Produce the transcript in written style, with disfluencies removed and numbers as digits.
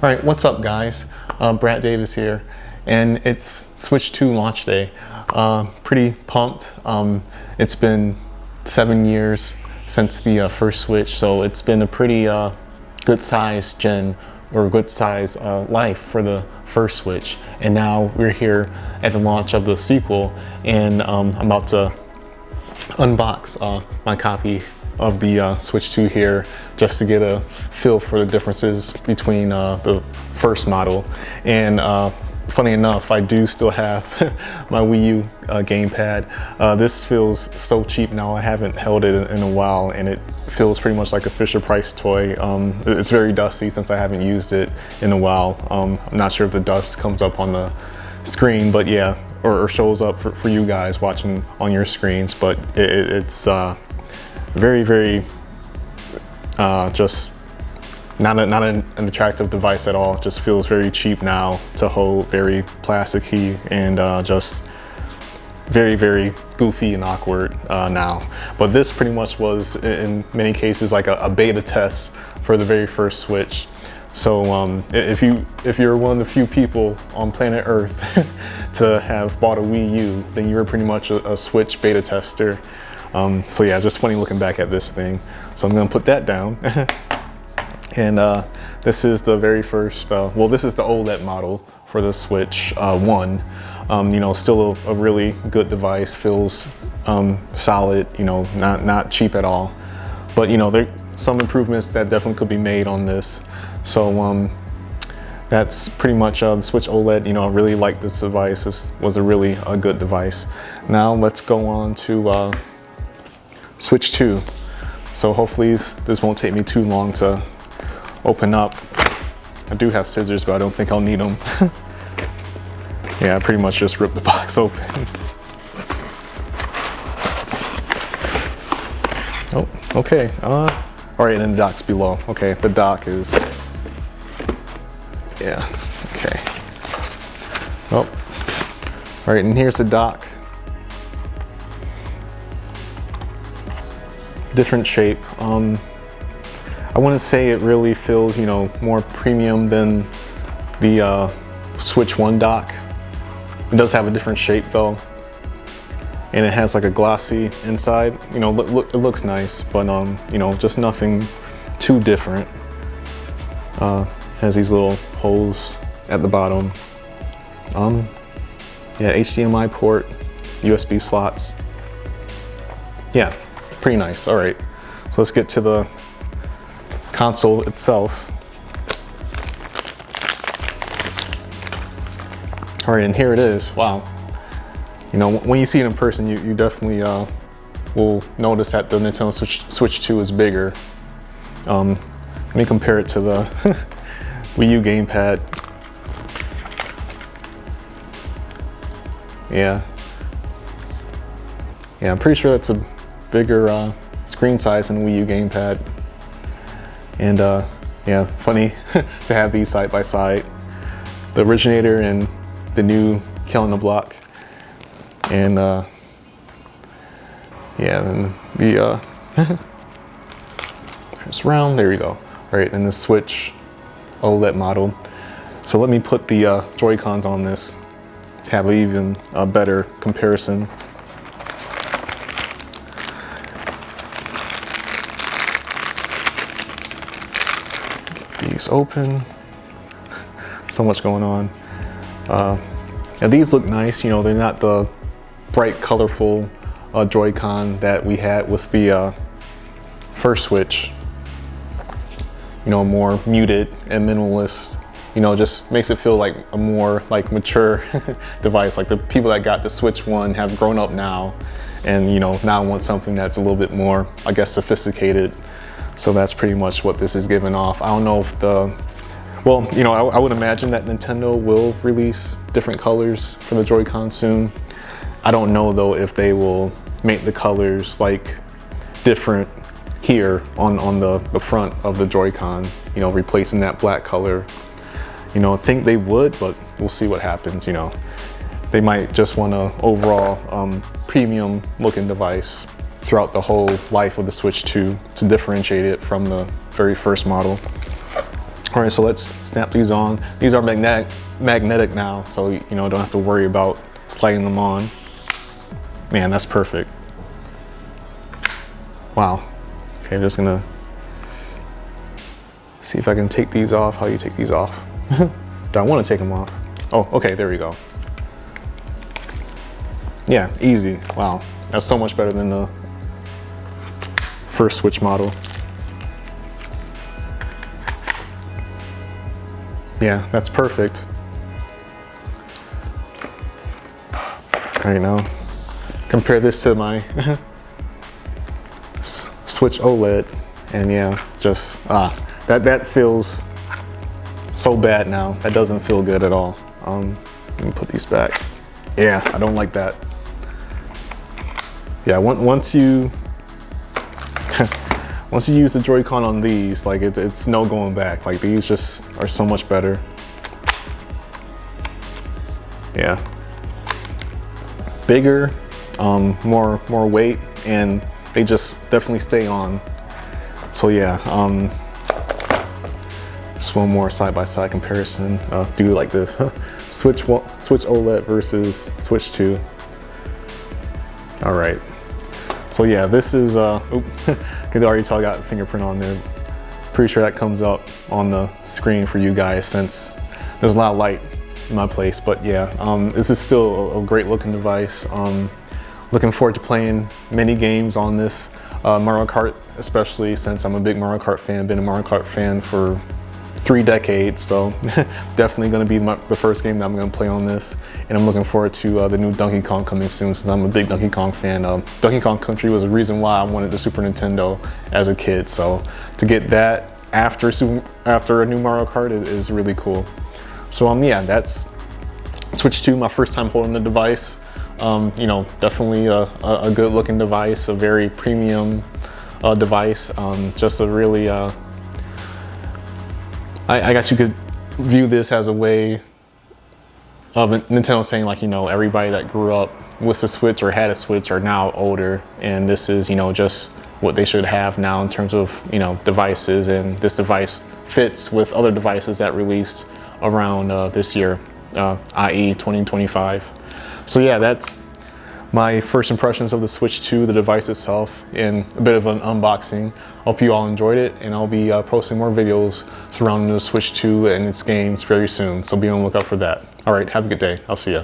All right, what's up guys? Brad Davis here, and it's Switch 2 launch day. Pretty pumped. It's been 7 years since the first Switch, so it's been a pretty good size gen, or good size life for the first Switch. And now we're here at the launch of the sequel, and I'm about to unbox my copy of the Switch 2 here, just to get a feel for the differences between the first model. And funny enough, I do still have my Wii U gamepad. This feels so cheap now. I haven't held it in a while, and it feels pretty much like a Fisher Price toy. It's very dusty since I haven't used it in a while. I'm not sure if the dust comes up on the screen, but yeah, or shows up for you guys watching on your screens, but it's very just not an attractive device at all. Just feels very cheap now to hold, very plasticky, and just very goofy and awkward now. But this pretty much was in many cases like a beta test for the very first Switch. So if you're one of the few people on planet Earth to have bought a Wii U, then you're pretty much a Switch beta tester. So yeah, just funny looking back at this thing. So I'm gonna put that down. And this is the very first, well, this is the OLED model for the Switch 1. You know, still a really good device, feels solid, you know, not cheap at all. But you know, there's some improvements that definitely could be made on this. So that's pretty much the Switch OLED. You know, I really like this device. This was a really good device. Now let's go on to Switch 2. So hopefully this won't take me too long to open up. I do have scissors, but I don't think I'll need them. Yeah, I pretty much just ripped the box open. Oh, okay. All right, and then the dock's below. Okay, the dock is, yeah, okay. Oh, all right, and here's the dock. Different shape. I wouldn't say it really feels, you know, more premium than the Switch 1 dock. It does have a different shape though, and it has like a glossy inside. You know, it looks nice, but you know, just nothing too different. Has these little holes at the bottom. Yeah, HDMI port, USB slots. Yeah, pretty nice. All right, so let's get to the console itself. All right, and here it is. Wow. You know, when you see it in person, you definitely will notice that the Nintendo Switch 2 is bigger. Let me compare it to the Wii U gamepad. Yeah, I'm pretty sure that's a bigger screen size than Wii U gamepad. And yeah, funny to have these side by side. The originator and the new Kill on the Block. And yeah, then the it's round, there we go. All right, and the Switch OLED model. So let me put the Joy-Cons on this to have an even better comparison. These open. So much going on. And these look nice. You know, they're not the bright, colorful Joy-Con that we had with the first Switch. You know, more muted and minimalist. You know, just makes it feel like a more like mature device. Like the people that got the Switch 1 have grown up now, and you know, now want something that's a little bit more, I guess, sophisticated. So that's pretty much what this is giving off. I don't know if well, you know, I would imagine that Nintendo will release different colors for the Joy-Con soon. I don't know though if they will make the colors like different here on the front of the Joy-Con, you know, replacing that black color. You know, I think they would, but we'll see what happens. You know, they might just want a overall premium looking device throughout the whole life of the Switch 2 to differentiate it from the very first model. All right, so let's snap these on. These are magnetic now, so you know, don't have to worry about sliding them on. Man, that's perfect. Wow. Okay, I'm just gonna see if I can take these off. How you take these off? Do I want to take them off? Oh, okay, there we go. Yeah, easy. Wow, that's so much better than the first Switch model. Yeah, that's perfect. All right, now compare this to my Switch OLED, and yeah, just that feels so bad now. That doesn't feel good at all. Let me put these back. Yeah, I don't like that. Yeah, once you once you use the Joy-Con on these, like it's no going back. Like these just are so much better. Yeah. Bigger, more weight, and they just definitely stay on. So yeah, just one more side-by-side comparison. Do it like this. Switch OLED versus Switch 2. All right. So yeah, this is, you can already tell I got a fingerprint on there. Pretty sure that comes up on the screen for you guys since there's a lot of light in my place. But yeah, this is still a great looking device. Looking forward to playing many games on this. Mario Kart, especially since I'm a big Mario Kart fan, been a Mario Kart fan for 3 decades, so definitely going to be the first game that I'm going to play on this. And I'm looking forward to the new Donkey Kong coming soon, since I'm a big Donkey Kong fan. Donkey Kong Country was the reason why I wanted the Super Nintendo as a kid, so to get that after a new Mario Kart is really cool. So yeah, that's Switch 2, my first time holding the device. You know, definitely a good looking device, a very premium device. Just a really I guess you could view this as a way of Nintendo saying, like, you know, everybody that grew up with the Switch or had a Switch are now older, and this is, you know, just what they should have now in terms of, you know, devices, and this device fits with other devices that released around this year, i.e. 2025. So yeah, that's my first impressions of the Switch 2, the device itself, and a bit of an unboxing. Hope you all enjoyed it, and I'll be posting more videos surrounding the Switch 2 and its games very soon, so be on the lookout for that. All right, have a good day. I'll see ya.